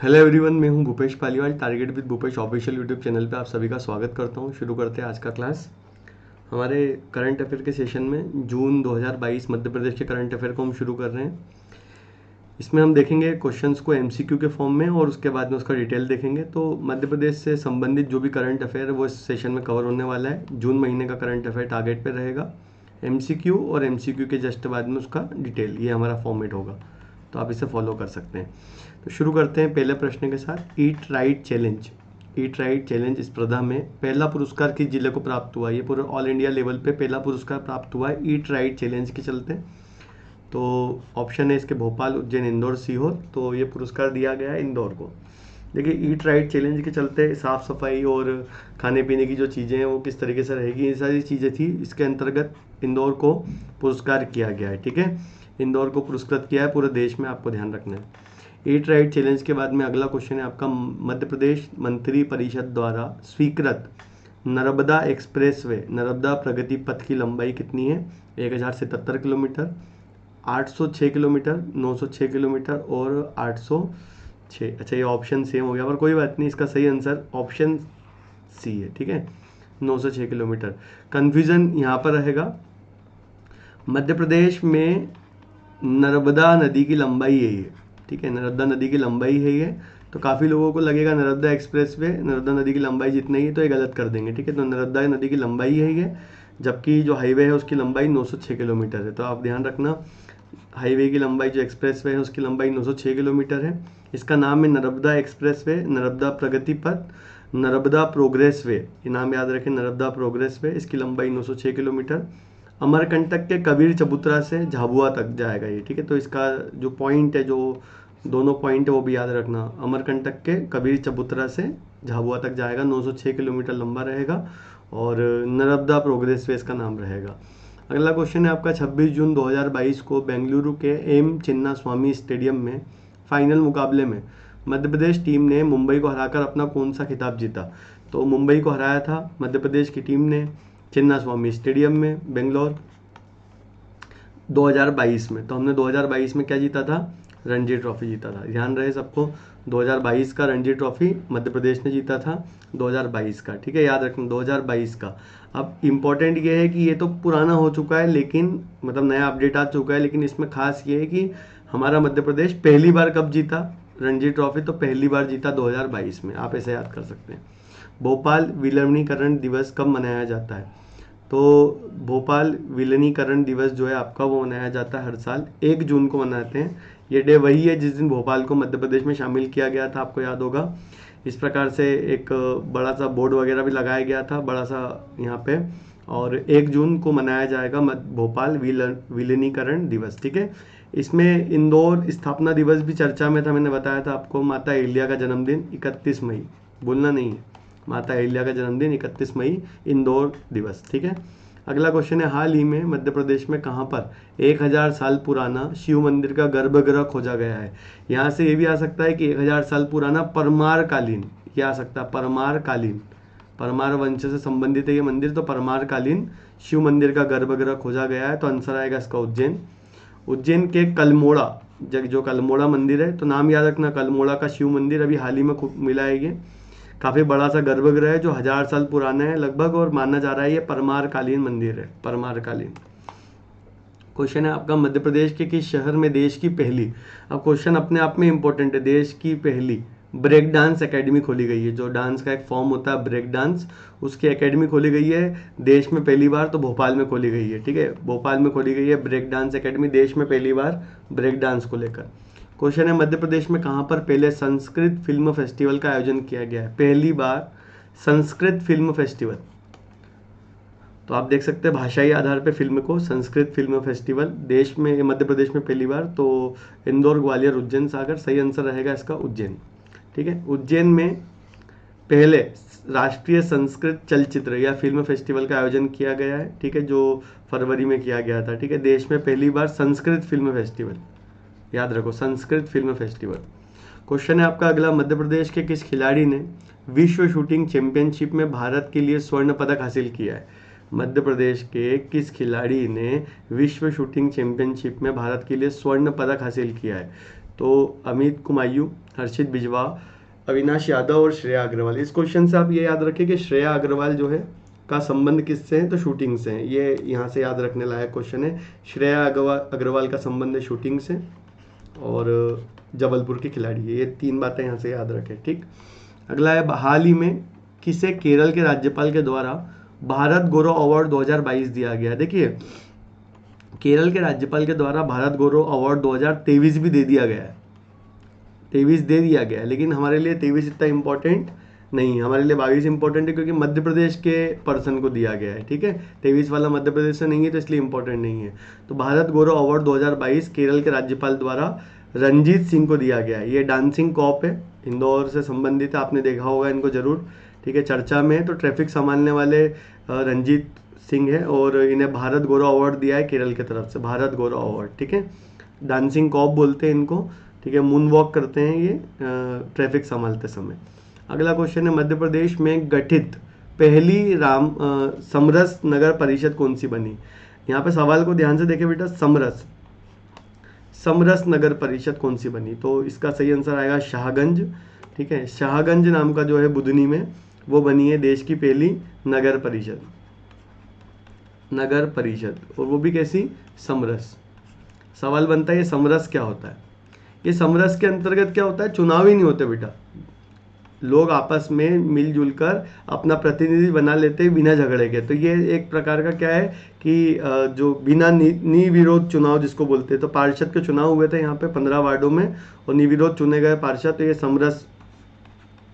Hello everyone, मैं हूं Bhupesh Paliwal. Target with Bhupesh official YouTube channel पे आप सभी का स्वागत करता हूं। शुरू करते हैं आज का क्लास। हमारे करंट अफेयर के सेशन में जून 2022 मध्य प्रदेश के करंट अफेयर को हम शुरू कर रहे हैं। इसमें हम देखेंगे क्वेश्चंस को एमसीक्यू के फॉर्म में और उसके बाद में उसका डिटेल देखेंगे। तो मध्य प्रदेश से संबंधित जो भी करंट अफेयर है वो इस सेशन में कवर होने वाला है। जून महीने का करंट अफेयर टारगेट पे रहेगा। एमसीक्यू और एमसीक्यू के जस्ट बाद में उसका डिटेल, ये हमारा फॉर्मेट होगा, तो आप इसे फॉलो कर सकते हैं। तो शुरू करते हैं पहले प्रश्न के साथ। Eat right challenge. Eat right challenge स्पर्धा में पहला पुरस्कार किस जिले को प्राप्त हुआ? ये पूरे ऑल इंडिया लेवल पे पहला पुरस्कार प्राप्त हुआ है ईट राइट चैलेंज के चलते। तो ऑप्शन है इसके भोपाल, उज्जैन, इंदौर, सीहोर। तो ये पुरस्कार दिया गया है इंदौर को। देखिए, ईट राइट चैलेंज के चलते साफ सफाई और खाने पीने की जो चीज़ें हैं वो किस तरीके से रहेगी, ये सारी चीज़ें थी। इसके अंतर्गत इंदौर को पुरस्कार किया गया है। ठीक है, इंदौर को पुरस्कृत किया है पूरे देश में, आपको ध्यान रखना है। ईट राइट चैलेंज के बाद में अगला क्वेश्चन है आपका, मध्य प्रदेश मंत्री परिषद द्वारा स्वीकृत नर्मदा एक्सप्रेसवे, नर्मदा प्रगति पथ की लंबाई कितनी है? 1077 किलोमीटर, 806 किलोमीटर, 906 किलोमीटर और 806। अच्छा, ये ऑप्शन सेम हो गया पर कोई बात नहीं, इसका सही आंसर ऑप्शन सी है। ठीक है, 906 किलोमीटर। कन्फ्यूजन यहाँ पर रहेगा, मध्य प्रदेश में नर्मदा नदी की लंबाई यही है। ठीक है, नर्मदा नदी की लंबाई है ये। तो काफ़ी लोगों को लगेगा नर्मदा एक्सप्रेसवे नर्मदा नदी की लंबाई जितनी ही, तो ये गलत कर देंगे। ठीक है, तो नर्मदा नदी की लंबाई है ये, जबकि जो हाईवे है उसकी लंबाई 906 किलोमीटर है। तो आप ध्यान रखना, हाईवे की लंबाई जो एक्सप्रेसवे है उसकी लंबाई 906 किलोमीटर है। इसका नाम है नर्मदा एक्सप्रेसवे, नर्मदा प्रगति पथ, नर्मदा प्रोग्रेस वे। ये नाम याद रखें, नर्मदा प्रोग्रेस वे। इसकी लंबाई 906 किलोमीटर। अमरकंटक के कबीर चबूतरा से झाबुआ तक जाएगा ये। ठीक है, तो इसका जो पॉइंट है, जो दोनों पॉइंट है वो भी याद रखना। अमरकंटक के कबीर चबूतरा से झाबुआ तक जाएगा, 906 किलोमीटर लंबा रहेगा और नर्मदा प्रोग्रेस वे इसका नाम रहेगा। अगला क्वेश्चन है आपका, 26 जून 2022 को बेंगलुरु के एम चिन्ना स्वामी स्टेडियम में फाइनल मुकाबले में मध्य प्रदेश टीम ने मुंबई को हराकर अपना कौन सा खिताब जीता? तो मुंबई को हराया था मध्य प्रदेश की टीम ने चिन्ना स्वामी स्टेडियम में बेंगलोर 2022 में। तो हमने 2022 में क्या जीता था? रणजी ट्रॉफी जीता था। ध्यान रहे सबको, 2022 का रणजी ट्रॉफी मध्य प्रदेश ने जीता था, 2022 का। ठीक है, याद रखना 2022 का। अब इम्पोर्टेंट ये है कि ये तो पुराना हो चुका है, लेकिन मतलब नया अपडेट आ चुका है, लेकिन इसमें खास ये है कि हमारा मध्य प्रदेश पहली बार कब जीता रणजी ट्रॉफी? तो पहली बार जीता 2022 में। आप ऐसे याद कर सकते हैं। भोपाल विलीनीकरण दिवस कब मनाया जाता है? तो भोपाल विलीनीकरण दिवस जो है आपका वो मनाया जाता है हर साल 1 जून को मनाते हैं। ये डे वही है जिस दिन भोपाल को मध्य प्रदेश में शामिल किया गया था, आपको याद होगा। इस प्रकार से एक बड़ा सा बोर्ड वगैरह भी लगाया गया था, बड़ा सा यहाँ पे, और 1 जून को मनाया जाएगा भोपाल विलीनीकरण दिवस। ठीक है, इसमें इंदौर स्थापना दिवस भी चर्चा में था, मैंने बताया था आपको। माता अहिल्या का जन्मदिन 31 मई, भूलना नहीं है, माता अहिल्या का जन्मदिन 31 मई, इंदौर दिवस। ठीक है, अगला क्वेश्चन है, हाल ही में मध्य प्रदेश में कहाँ पर 1000 साल पुराना शिव मंदिर का गर्भगृह खोजा गया है? यहाँ से ये भी आ सकता है कि 1000 साल पुराना परमार कालीन, ये आ सकता है परमार कालीन, परमार वंश से संबंधित है ये मंदिर। तो परमार कालीन शिव मंदिर का गर्भगृह खोजा गया है। तो आंसर आएगा इसका उज्जैन। उज्जैन के कलमोड़ा, जो कलमोड़ा मंदिर है, तो नाम याद रखना, कलमोड़ा का शिव मंदिर अभी हाल ही में मिला है। ये काफ़ी बड़ा सा गर्भगृह है जो 1000 साल पुराना है लगभग, और माना जा रहा है ये परमार कालीन मंदिर है, परमार कालीन। क्वेश्चन है आपका, मध्य प्रदेश के किस शहर में देश की पहली, अब क्वेश्चन अपने आप में इंपॉर्टेंट है, देश की पहली ब्रेक डांस एकेडमी खोली गई है? जो डांस का एक फॉर्म होता है ब्रेक डांस, उसकी एकेडमी खोली गई है देश में पहली बार, तो भोपाल में खोली गई है। ठीक है, भोपाल में खोली गई है ब्रेक डांस एकेडमी, देश में पहली बार ब्रेक डांस को लेकर। क्वेश्चन है, मध्य प्रदेश में कहाँ पर पहले संस्कृत फिल्म फेस्टिवल का आयोजन किया गया है? पहली बार संस्कृत फिल्म फेस्टिवल, तो आप देख सकते हैं भाषाई आधार पे फिल्म को, संस्कृत फिल्म फेस्टिवल देश में, मध्य प्रदेश में पहली बार। तो इंदौर, ग्वालियर, उज्जैन, सागर, सही आंसर रहेगा इसका उज्जैन। ठीक है, उज्जैन में पहले राष्ट्रीय संस्कृत चलचित्र या फिल्म फेस्टिवल का आयोजन किया गया है। ठीक है, जो फरवरी में किया गया था। ठीक है, देश में पहली बार संस्कृत फिल्म फेस्टिवल, याद रखो, संस्कृत फिल्म फेस्टिवल। क्वेश्चन है आपका अगला, मध्य प्रदेश के किस खिलाड़ी ने विश्व शूटिंग चैंपियनशिप में भारत के लिए स्वर्ण पदक हासिल किया है? मध्य प्रदेश के किस खिलाड़ी ने विश्व शूटिंग चैंपियनशिप में भारत के लिए स्वर्ण पदक हासिल किया है? तो अमित कुमायूं, हर्षित बिजवा, अविनाश यादव और श्रेया अग्रवाल। इस क्वेश्चन से आप ये याद रखें कि श्रेया अग्रवाल जो है का संबंध किससे है, तो शूटिंग से है। ये यहाँ से याद रखने लायक क्वेश्चन है। श्रेया अग्रवाल का संबंध है शूटिंग से और जबलपुर की खिलाड़ी है। ये 3 बातें यहाँ से याद रखें, ठीक। अगला है, हाल ही में किसे केरल के राज्यपाल के द्वारा भारत गौरव अवार्ड 2022 दिया गया। देखिए, केरल के राज्यपाल के द्वारा भारत गौरव अवार्ड 2023 भी दे दिया गया है, 23 दे दिया गया है, लेकिन हमारे लिए 23 इतना इंपॉर्टेंट नहीं है, हमारे लिए 22 इंपॉर्टेंट है, क्योंकि मध्य प्रदेश के पर्सन को दिया गया है, ठीक है। 23 वाला मध्य प्रदेश से नहीं है, तो इसलिए इंपॉर्टेंट नहीं है। तो भारत गौरव अवार्ड 2022 केरल के राज्यपाल द्वारा रंजीत सिंह को दिया गया है। ये डांसिंग कॉप है, इंदौर से संबंधित है, आपने देखा होगा इनको जरूर, ठीक है, चर्चा में है। तो ट्रैफिक संभालने वाले रंजीत सिंह है और इन्हें भारत गौरव अवार्ड दिया है केरल की तरफ से, भारत गौरव अवार्ड, ठीक है। डांसिंग कॉप बोलते हैं इनको, ठीक है। मून वॉक करते हैं ये ट्रैफिक संभालते समय। अगला क्वेश्चन है, मध्य प्रदेश में गठित पहली समरस नगर परिषद कौन सी बनी। यहाँ पे सवाल को ध्यान से देखें बेटा, समरस नगर परिषद कौन सी बनी, तो इसका सही आंसर आएगा शाहगंज, ठीक है। शाहगंज नाम का जो है बुधनी में, वो बनी है देश की पहली नगर परिषद, और वो भी कैसी, समरस। सवाल बनता है ये समरस क्या होता है। ये समरस के अंतर्गत क्या होता है, चुनाव ही नहीं होते बेटा, लोग आपस में मिलजुल कर अपना प्रतिनिधि बना लेते हैं बिना झगड़े के। तो ये एक प्रकार का क्या है कि जो बिना निर्विरोध चुनाव जिसको बोलते हैं, तो पार्षद के चुनाव हुए थे यहाँ पे 15 वार्डों में और निर्विरोध चुने गए पार्षद, तो ये समरस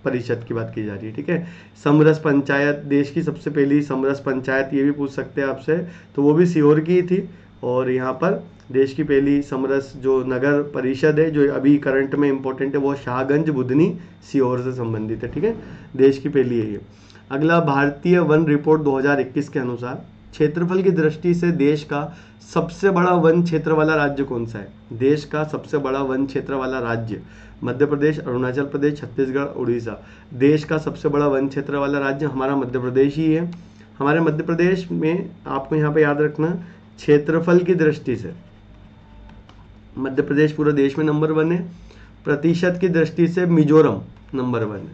परिषद की बात की जा रही है, ठीक है। समरस पंचायत, देश की सबसे पहली समरस पंचायत, ये भी पूछ सकते हैं आपसे, तो वो भी सीहोर की थी। और यहाँ पर देश की पहली समरस जो नगर परिषद है जो अभी करंट में इंपॉर्टेंट है, वो शाहगंज बुधनी सीहोर से संबंधित है, ठीक है, देश की पहली है ये। अगला, भारतीय वन रिपोर्ट 2021 के अनुसार क्षेत्रफल की दृष्टि से देश का सबसे बड़ा वन क्षेत्र वाला राज्य कौन सा है। देश का सबसे बड़ा वन क्षेत्र वाला राज्य, मध्य प्रदेश, अरुणाचल प्रदेश, छत्तीसगढ़, उड़ीसा। देश का सबसे बड़ा वन क्षेत्र वाला राज्य हमारा मध्य प्रदेश ही है। हमारे मध्य प्रदेश में आपको यहाँ पे याद रखना, क्षेत्रफल की दृष्टि से मध्य प्रदेश पूरे देश में नंबर 1 है, प्रतिशत की दृष्टि से मिजोरम नंबर 1 है।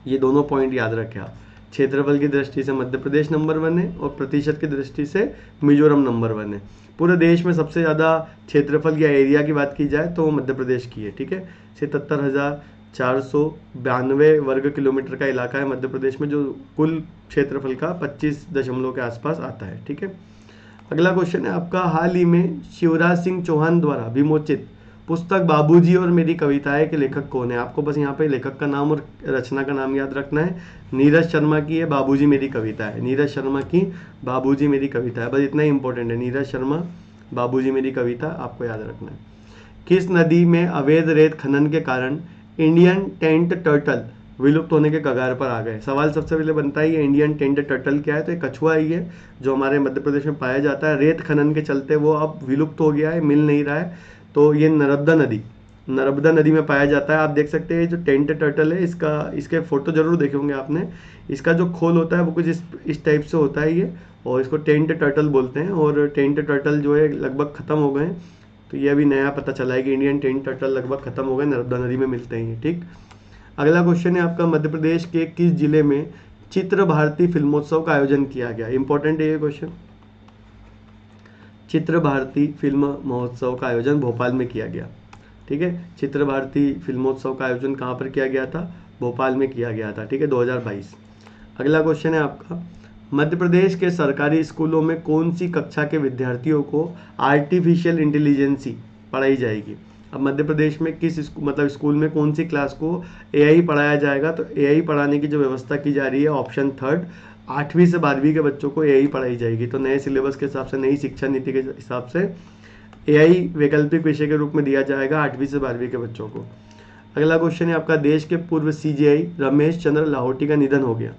ये दोनों पॉइंट याद रखें आप, क्षेत्रफल की दृष्टि से मध्य प्रदेश नंबर 1 है और प्रतिशत की दृष्टि से मिजोरम नंबर 1 है। पूरे देश में सबसे ज़्यादा क्षेत्रफल या एरिया की बात की जाए तो मध्य प्रदेश की है, ठीक है। 77,492 वर्ग किलोमीटर का इलाका है मध्य प्रदेश में, जो कुल क्षेत्रफल का 25 दशमलव के आसपास आता है, ठीक है। अगला क्वेश्चन है आपका, हाल ही में शिवराज सिंह चौहान द्वारा विमोचित पुस्तक बाबूजी और मेरी कविताएं के लेखक कौन है। आपको बस यहाँ पे लेखक का नाम और रचना का नाम याद रखना है। नीरज शर्मा की है बाबूजी मेरी कविता है, नीरज शर्मा की बाबूजी मेरी कविता है, बस इतना ही इंपॉर्टेंट है, नीरज शर्मा बाबूजी मेरी कविता आपको याद रखना है। किस नदी में अवैध रेत खनन के कारण इंडियन टेंट टर्टल विलुप्त होने के कगार पर आ गए। सवाल सबसे पहले बनता है ये इंडियन टेंट टर्टल क्या है, तो ये कछुआ ही है जो हमारे मध्य प्रदेश में पाया जाता है। रेत खनन के चलते वो अब विलुप्त हो गया है, मिल नहीं रहा है। तो ये नर्मदा नदी में पाया जाता है। आप देख सकते हैं जो टेंट टर्टल है, इसके फोटो जरूर देखे होंगे आपने। इसका जो खोल होता है वो कुछ इस टाइप से होता है ये, और इसको टेंट टर्टल बोलते हैं। और टेंट टर्टल जो है लगभग खत्म हो गए, तो ये अभी नया पता चला है कि इंडियन टेंट टर्टल लगभग खत्म हो गए, नर्मदा नदी में मिलते हैं, ठीक। अगला क्वेश्चन है आपका, मध्य प्रदेश के किस जिले में चित्र भारती फिल्मोत्सव का आयोजन किया गया। इंपॉर्टेंट है ये क्वेश्चन। चित्र भारती फिल्म महोत्सव का आयोजन भोपाल में किया गया, ठीक है। चित्र भारती फिल्मोत्सव का आयोजन कहाँ पर किया गया था, भोपाल में किया गया था, ठीक है, 2022। अगला क्वेश्चन है आपका, मध्य प्रदेश के सरकारी स्कूलों में कौन सी कक्षा के विद्यार्थियों को आर्टिफिशियल इंटेलिजेंसी पढ़ाई जाएगी। अब मध्य प्रदेश में किस स्कूल में कौन सी क्लास को एआई पढ़ाया जाएगा, तो एआई पढ़ाने की जो व्यवस्था की जा रही है, ऑप्शन 3, 8वीं से 12वीं के बच्चों को एआई पढ़ाई जाएगी। तो नए सिलेबस के हिसाब से, नई शिक्षा नीति के हिसाब से एआई वैकल्पिक विषय के रूप में दिया जाएगा 8वीं से 12वीं के बच्चों को। अगला क्वेश्चन है आपका, देश के पूर्व सीजेआई रमेश चंद्र लाहौटी का निधन हो गया।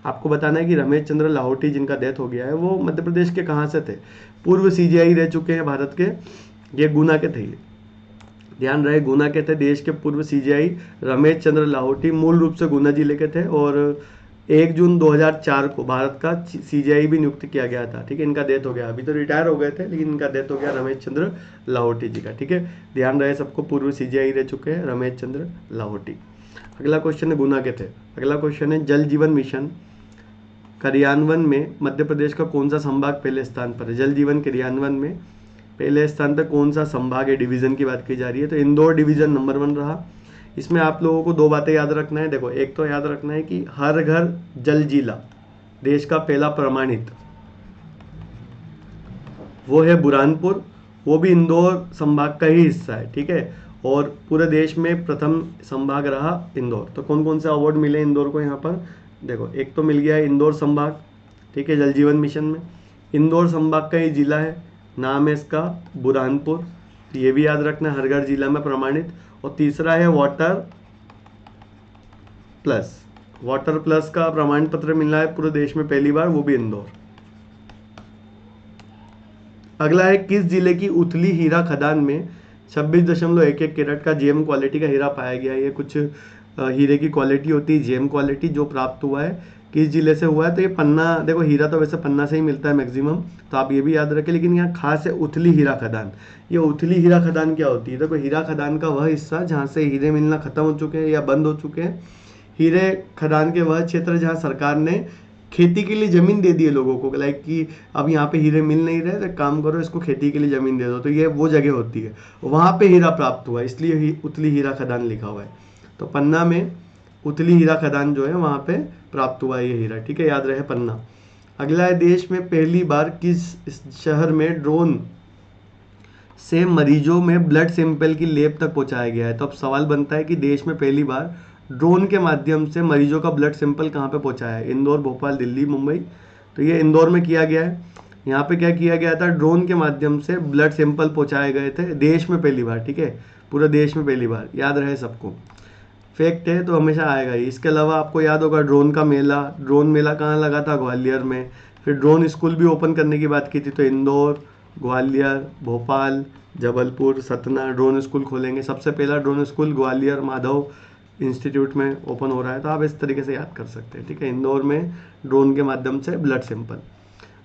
आपको बताना है कि रमेश चंद्र लाहौटी जिनका डेथ हो गया है वो मध्य प्रदेश के कहाँ से थे, पूर्व सीजेआई रह चुके हैं भारत के, ये गुना के थे, ध्यान रहे गुना के थे। देश के पूर्व सीजेआई रमेश चंद्र लाहौटी मूल रूप से गुना जिले के थे और 1 जून 2004 को भारत का CGI भी नियुक्त किया गया था, ठीक है। इनका डेथ हो गया, अभी तो रिटायर हो गए थे लेकिन इनका डेथ हो गया रमेश चंद्र लाहोटी जी का, ठीक है। ध्यान रहे सबको, पूर्व CGI रह चुके हैं रमेश चंद्र लाहोटी। अगला क्वेश्चन है गुना के थे। अगला क्वेश्चन है जल जीवन मिशन क्रियान्वयन में मध्य प्रदेश का कौन सा संभाग पहले स्थान पर है। जल जीवन क्रियान्वयन में पहले स्थान पर कौन सा संभाग है, डिवीजन की बात की जा रही है, तो इंदौर डिवीजन नंबर 1 रहा। इसमें आप लोगों को 2 बातें याद रखना है। देखो, एक तो याद रखना है कि हर घर जल जीला देश का पहला प्रमाणित वो है बुरहानपुर, वो भी इंदौर संभाग का ही हिस्सा है, ठीक है। और पूरे देश में प्रथम संभाग रहा इंदौर। तो कौन कौन से अवार्ड मिले इंदौर को यहाँ पर, देखो, एक तो मिल गया है इंदौर संभाग, ठीक है, जल जीवन मिशन में। इंदौर संभाग का ये जिला है, नाम है इसका बुरहानपुर, ये भी याद रखना, हर घर जिला में प्रमाणित। और तीसरा है वाटर प्लस का प्रमाण पत्र मिला है पूरे देश में पहली बार, वो भी इंदौर। अगला है किस जिले की उथली हीरा खदान में 26.11 कैरेट का जेम क्वालिटी का हीरा पाया गया है। ये कुछ हीरे की क्वालिटी होती है, जेम क्वालिटी, जो प्राप्त हुआ है किस जिले से हुआ है, तो ये पन्ना। देखो, हीरा तो वैसे पन्ना से ही मिलता है मैक्सिमम, तो आप ये भी याद रखें, लेकिन यहाँ खास है उथली हीरा खदान। ये उथली हीरा खदान क्या होती है, देखो, हीरा खदान का वह हिस्सा जहाँ से हीरे मिलना खत्म हो चुके हैं या बंद हो चुके हैं। हीरे खदान के वह क्षेत्र जहाँ सरकार ने खेती के लिए जमीन दे दी है लोगों को, लाइक कि अब यहाँ पे हीरे मिल नहीं रहे, तो काम करो, इसको खेती के लिए जमीन दे दो, तो ये वो जगह होती है, वहाँ पे हीरा प्राप्त हुआ, इसलिए उथली हीरा खदान लिखा हुआ है। तो पन्ना में उथली हीरा खदान जो है वहाँ पे प्राप्त हुआ है ये हीरा, ठीक है, याद रहे पन्ना। अगला है देश में पहली बार किस शहर में ड्रोन से मरीजों में ब्लड सैंपल की लैब तक पहुंचाया गया है। तो अब सवाल बनता है कि देश में पहली बार ड्रोन के माध्यम से मरीजों का ब्लड सैंपल कहाँ पे पहुंचाया है, इंदौर, भोपाल, दिल्ली, मुंबई। तो ये इंदौर में किया गया है। यहाँ पे क्या किया गया था, ड्रोन के माध्यम से ब्लड सैंपल पहुंचाए गए थे देश में पहली बार, ठीक है, पूरे देश में पहली बार, याद रहे सबको। फैक्ट है तो हमेशा आएगा ही। इसके अलावा आपको याद होगा ड्रोन मेला कहाँ लगा था, ग्वालियर में। फिर ड्रोन स्कूल भी ओपन करने की बात की थी, तो इंदौर, ग्वालियर, भोपाल, जबलपुर, सतना ड्रोन स्कूल खोलेंगे। सबसे पहला drone school Gwalior Madhav institute में ओपन हो रहा है, तो आप इस तरीके से याद कर सकते हैं, ठीक है। इंदौर में ड्रोन के माध्यम से ब्लड सैंपल।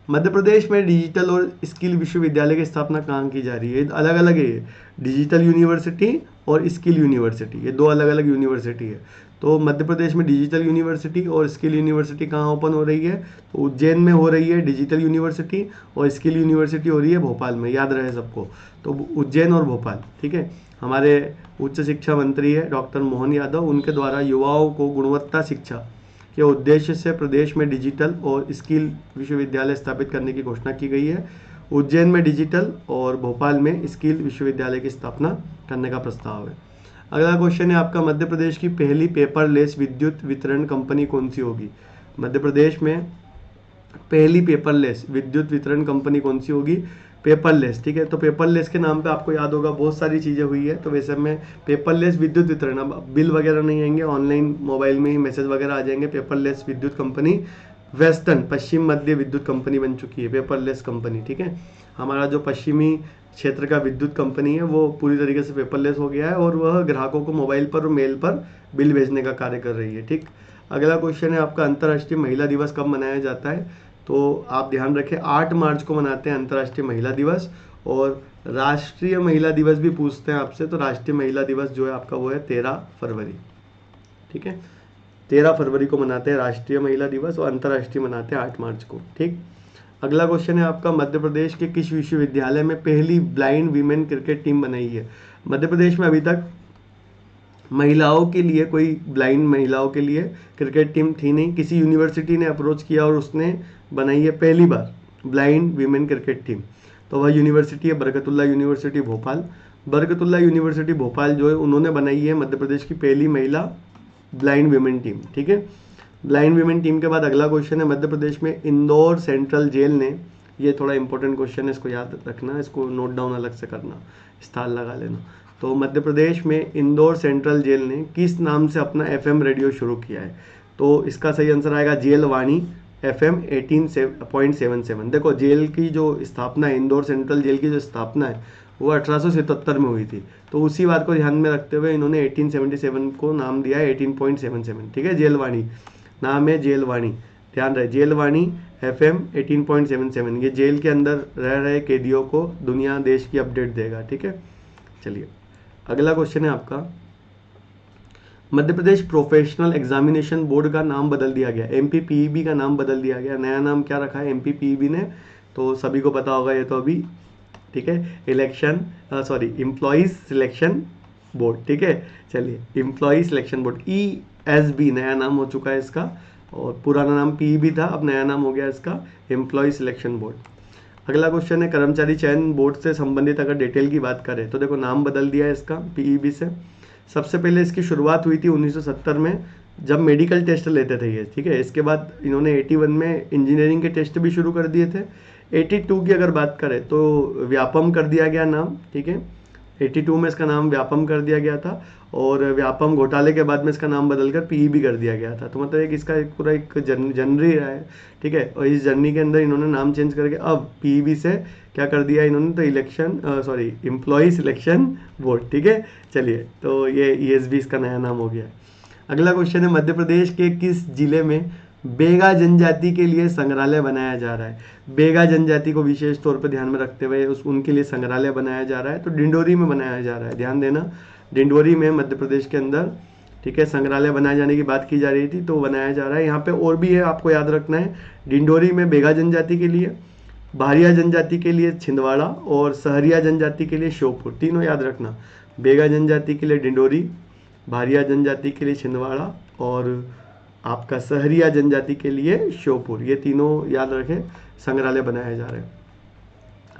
मध्य प्रदेश में डिजिटल और स्किल विश्वविद्यालय की स्थापना कहाँ की जा रही है, अलग अलग है, डिजिटल यूनिवर्सिटी और स्किल यूनिवर्सिटी, ये 2 अलग अलग यूनिवर्सिटी है। तो मध्य प्रदेश में डिजिटल यूनिवर्सिटी और स्किल यूनिवर्सिटी कहाँ ओपन हो रही है, तो उज्जैन में हो रही है डिजिटल यूनिवर्सिटी, और स्किल यूनिवर्सिटी हो रही है भोपाल में, याद रहे सबको। तो उज्जैन और भोपाल, ठीक है। हमारे उच्च शिक्षा मंत्री है डॉक्टर मोहन यादव, उनके द्वारा युवाओं को गुणवत्ता शिक्षा के उद्देश्य से प्रदेश में डिजिटल और स्किल विश्वविद्यालय स्थापित करने की घोषणा की गई है। उज्जैन में डिजिटल और भोपाल में स्किल विश्वविद्यालय की स्थापना करने का प्रस्ताव है। अगला क्वेश्चन है आपका, मध्य प्रदेश की पहली पेपरलेस विद्युत वितरण कंपनी कौन सी होगी। मध्य प्रदेश में पहली पेपरलेस विद्युत वितरण कंपनी कौन सी होगी, पेपरलेस, ठीक है। तो पेपरलेस के नाम पे आपको याद होगा बहुत सारी चीज़ें हुई है, तो वैसे में पेपरलेस विद्युत वितरण, अब बिल वगैरह नहीं आएंगे, ऑनलाइन मोबाइल में ही मैसेज वगैरह आ जाएंगे। पेपरलेस विद्युत कंपनी वेस्टर्न पश्चिम मध्य विद्युत कंपनी बन चुकी है, पेपरलेस कंपनी, ठीक है। हमारा जो पश्चिमी क्षेत्र का विद्युत कंपनी है वो पूरी तरीके से पेपरलेस हो गया है, और वह ग्राहकों को मोबाइल पर और मेल पर बिल भेजने का कार्य कर रही है, ठीक। अगला क्वेश्चन है आपका, अंतर्राष्ट्रीय महिला दिवस कब मनाया जाता है। तो आप ध्यान रखें 8 मार्च को मनाते हैं अंतर्राष्ट्रीय महिला दिवस। और राष्ट्रीय महिला दिवस भी पूछते हैं आपसे, तो राष्ट्रीय महिला दिवस जो है आपका वो है 13 फरवरी, ठीक है। 13 फरवरी को मनाते हैं राष्ट्रीय महिला दिवस, और अंतर्राष्ट्रीय मनाते हैं 8 मार्च को, ठीक। अगला क्वेश्चन है आपका, मध्य प्रदेश के किस विश्वविद्यालय में पहली ब्लाइंड वीमेन क्रिकेट टीम बनाई है। मध्य प्रदेश में अभी तक महिलाओं के लिए कोई ब्लाइंड महिलाओं के लिए क्रिकेट टीम थी नहीं, किसी यूनिवर्सिटी ने अप्रोच किया और उसने बनाई है पहली बार ब्लाइंड वीमेन क्रिकेट टीम। तो वह यूनिवर्सिटी है बरकतुल्लाह यूनिवर्सिटी भोपाल। बरकतुल्लाह यूनिवर्सिटी भोपाल जो है उन्होंने बनाई है मध्य प्रदेश की पहली महिला ब्लाइंड वीमेन टीम, ठीक है। ब्लाइंड वीमेन टीम के बाद अगला क्वेश्चन है, मध्य प्रदेश में इंदौर सेंट्रल जेल ने, ये थोड़ा इंपॉर्टेंट क्वेश्चन है, इसको याद रखना, इसको नोट डाउन अलग से करना, स्थान लगा लेना। तो मध्य प्रदेश में इंदौर सेंट्रल जेल ने किस नाम से अपना FM रेडियो शुरू किया है। तो इसका सही आंसर आएगा जेल वाणी FM 18.77। देखो, जेल की जो स्थापना है, इंदौर सेंट्रल जेल की जो स्थापना है वो 1877 में हुई थी। तो उसी बात को ध्यान में रखते हुए इन्होंने 1877 को नाम दिया है 18.77, ठीक है, जेल वाणी। नाम है जेलवाणी, ध्यान रहे जेलवाणी FM 18.77, ये जेल के अंदर रह रहे कैदियों को दुनिया देश की अपडेट देगा, ठीक है। चलिए अगला क्वेश्चन है आपका, Madhya Pradesh professional examination board का नाम बदल दिया गया, MPPEB का नाम बदल दिया गया, नया नाम क्या रखा है MPPEB ने, तो सभी को पता होगा ये तो अभी, ठीक है, एम्प्लॉइज सिलेक्शन बोर्ड, ठीक है। चलिए एम्प्लॉय सिलेक्शन बोर्ड ESB नया नाम हो चुका है इसका, और पुराना नाम PEB था, अब नया नाम हो गया इसका एम्प्लॉय सिलेक्शन बोर्ड। अगला क्वेश्चन है, कर्मचारी चयन बोर्ड से संबंधित अगर डिटेल की बात करें तो देखो नाम बदल दिया है इसका PEB से। सबसे पहले इसकी शुरुआत हुई थी 1970 में, जब मेडिकल टेस्ट लेते थे ये, ठीक है। इसके बाद इन्होंने 81 में इंजीनियरिंग के टेस्ट भी शुरू कर दिए थे। 82 की अगर बात करें तो व्यापम कर दिया गया नाम, ठीक है। 82 में इसका नाम व्यापम कर दिया गया था, और व्यापम घोटाले के बाद में इसका नाम बदलकर PEB कर दिया गया था। तो मतलब एक इसका एक पूरा एक जर्नी रहा है, ठीक है। और इस जर्नी के अंदर इन्होंने नाम चेंज करके अब PEB से क्या कर दिया इन्होंने, तो एम्प्लॉय सिलेक्शन बोर्ड, ठीक है। चलिए तो ये ESB इसका नया नाम हो गया। अगला क्वेश्चन है, मध्य प्रदेश के किस जिले में बेगा जनजाति के लिए संग्रहालय बनाया जा रहा है। बेगा जनजाति को विशेष तौर पर ध्यान में रखते हुए उनके लिए संग्रहालय बनाया जा रहा है, तो डिंडोरी में बनाया जा रहा है, ध्यान देना, डिंडोरी में मध्य प्रदेश के अंदर, ठीक है, संग्रहालय बनाए जाने की बात की जा रही थी, तो बनाया जा रहा है। यहाँ पे और भी है, आपको याद रखना है, डिंडोरी में बेगा जनजाति के लिए, भारिया जनजाति के लिए छिंदवाड़ा, और सहरिया जनजाति के लिए श्योपुर, तीनों याद रखना, बेगा जनजाति के लिए डिंडोरी, भारिया जनजाति के लिए छिंदवाड़ा, और आपका सहरिया जनजाति के लिए श्योपुर, ये तीनों याद रखें, संग्रहालय बनाए जा रहे हैं।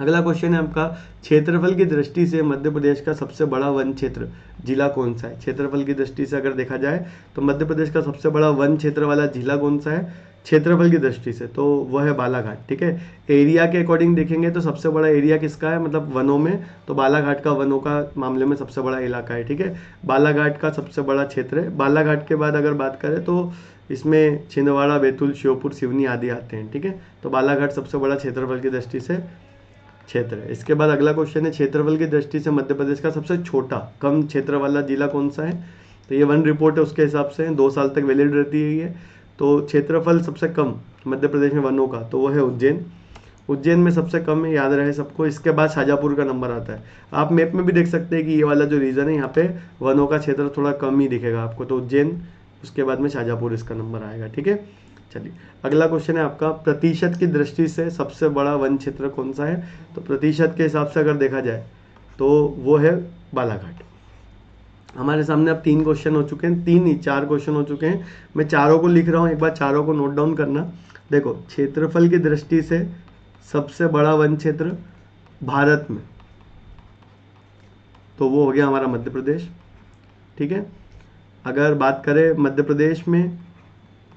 अगला क्वेश्चन है आपका, क्षेत्रफल की दृष्टि से मध्य प्रदेश का सबसे बड़ा वन क्षेत्र जिला कौन सा है। क्षेत्रफल की दृष्टि से अगर देखा जाए तो मध्य प्रदेश का सबसे बड़ा वन क्षेत्र वाला जिला कौन सा है क्षेत्रफल की दृष्टि से, तो वह है बालाघाट, ठीक है। एरिया के अकॉर्डिंग देखेंगे तो सबसे बड़ा एरिया किसका है, मतलब वनों में, तो बालाघाट का वनों का मामले में सबसे बड़ा इलाका है, ठीक है। बालाघाट का सबसे बड़ा क्षेत्र है। बालाघाट के बाद अगर बात करें तो इसमें छिंदवाड़ा, बैतूल, श्योपुर, सिवनी आदि आते हैं, ठीक है। तो बालाघाट सबसे बड़ा क्षेत्रफल की दृष्टि से क्षेत्र है। इसके बाद अगला क्वेश्चन है, क्षेत्रफल की दृष्टि से मध्य प्रदेश का सबसे छोटा कम क्षेत्र वाला जिला कौन सा है। तो ये वन रिपोर्ट है, उसके हिसाब से 2 साल तक वैलिड रहती है ये। तो क्षेत्रफल सबसे कम मध्य प्रदेश में वनों का, तो वो है उज्जैन। उज्जैन में सबसे कम है, याद रहे सबको। इसके बाद शाजापुर का नंबर आता है। आप मैप में भी देख सकते हैं कि ये वाला जो रीजन है यहाँ पे वनों का क्षेत्र थोड़ा कम ही दिखेगा आपको, तो उज्जैन, उसके बाद में शाजापुर इसका नंबर आएगा, ठीक है। चलिए अगला क्वेश्चन है आपका, प्रतिशत की दृष्टि से सबसे बड़ा वन क्षेत्र कौन सा है। तो प्रतिशत के हिसाब से अगर देखा जाए तो वो है बालाघाट। हमारे सामने अब 3 क्वेश्चन हो चुके हैं, 3 नहीं 4 क्वेश्चन हो चुके हैं। मैं चारों को लिख रहा हूँ, एक बार चारों को नोट डाउन करना। देखो, क्षेत्रफल की दृष्टि से सबसे बड़ा वन क्षेत्र भारत में, तो वो हो गया हमारा मध्य प्रदेश, ठीक है। अगर बात करें मध्य प्रदेश में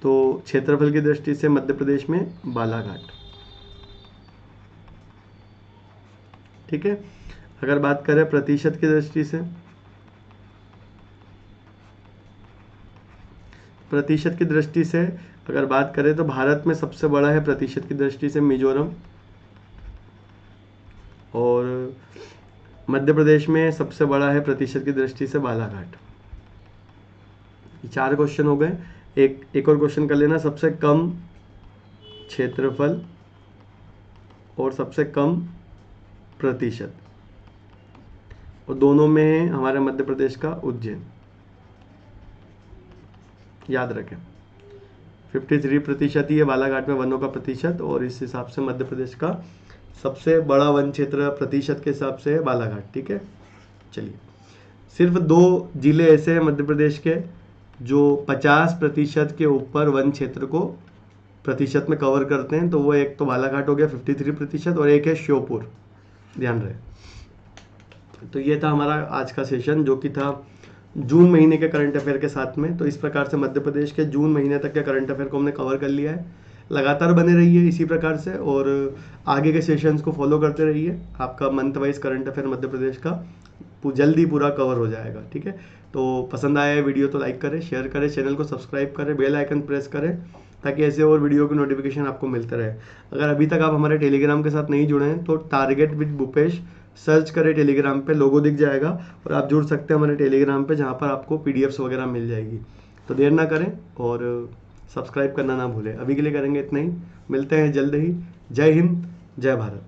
तो क्षेत्रफल की दृष्टि से मध्य प्रदेश में बालाघाट, ठीक है। अगर बात करें प्रतिशत की दृष्टि से, प्रतिशत की दृष्टि से अगर बात करें तो भारत में सबसे बड़ा है प्रतिशत की दृष्टि से मिजोरम, और मध्य प्रदेश में सबसे बड़ा है प्रतिशत की दृष्टि से बालाघाट। 4 क्वेश्चन हो गए। एक और क्वेश्चन कर लेना, सबसे कम क्षेत्रफल और सबसे कम प्रतिशत, और दोनों में है हमारे मध्य प्रदेश का उज्जैन, याद रखें। 53% ही है बालाघाट में वनों का प्रतिशत, और इस हिसाब से मध्य प्रदेश का सबसे बड़ा वन क्षेत्र प्रतिशत के हिसाब से है बालाघाट, ठीक है। चलिए, सिर्फ 2 जिले ऐसे हैं मध्य प्रदेश के जो 50% के ऊपर वन क्षेत्र को प्रतिशत में कवर करते हैं, तो वो एक तो बालाघाट हो गया 53%, और एक है श्योपुर, ध्यान रहे। तो ये था हमारा आज का सेशन, जो कि था जून महीने के करंट अफेयर के साथ में। तो इस प्रकार से मध्य प्रदेश के जून महीने तक के करंट अफेयर को हमने कवर कर लिया है। लगातार बने रहिए इसी प्रकार से, और आगे के सेशंस को फॉलो करते रहिए। आपका month wise current affair Madhya Pradesh का जल्दी पूरा कवर हो जाएगा, ठीक है। तो पसंद आया है वीडियो तो लाइक करें, शेयर करें, चैनल को सब्सक्राइब करें, बेल आइकन प्रेस करें, ताकि ऐसे और वीडियो की नोटिफिकेशन आपको मिलते रहे। अगर अभी तक आप हमारे टेलीग्राम के साथ नहीं जुड़े हैं तो टारगेट विद भूपेश सर्च करें टेलीग्राम पे, लोगो दिख जाएगा, और आप जुड़ सकते हैं हमारे टेलीग्राम पे, जहाँ पर आपको PDFs वगैरह मिल जाएगी। तो देर ना करें और सब्सक्राइब करना ना भूलें। अभी के लिए करेंगे इतना ही, मिलते हैं जल्द ही। जय हिंद, जय भारत।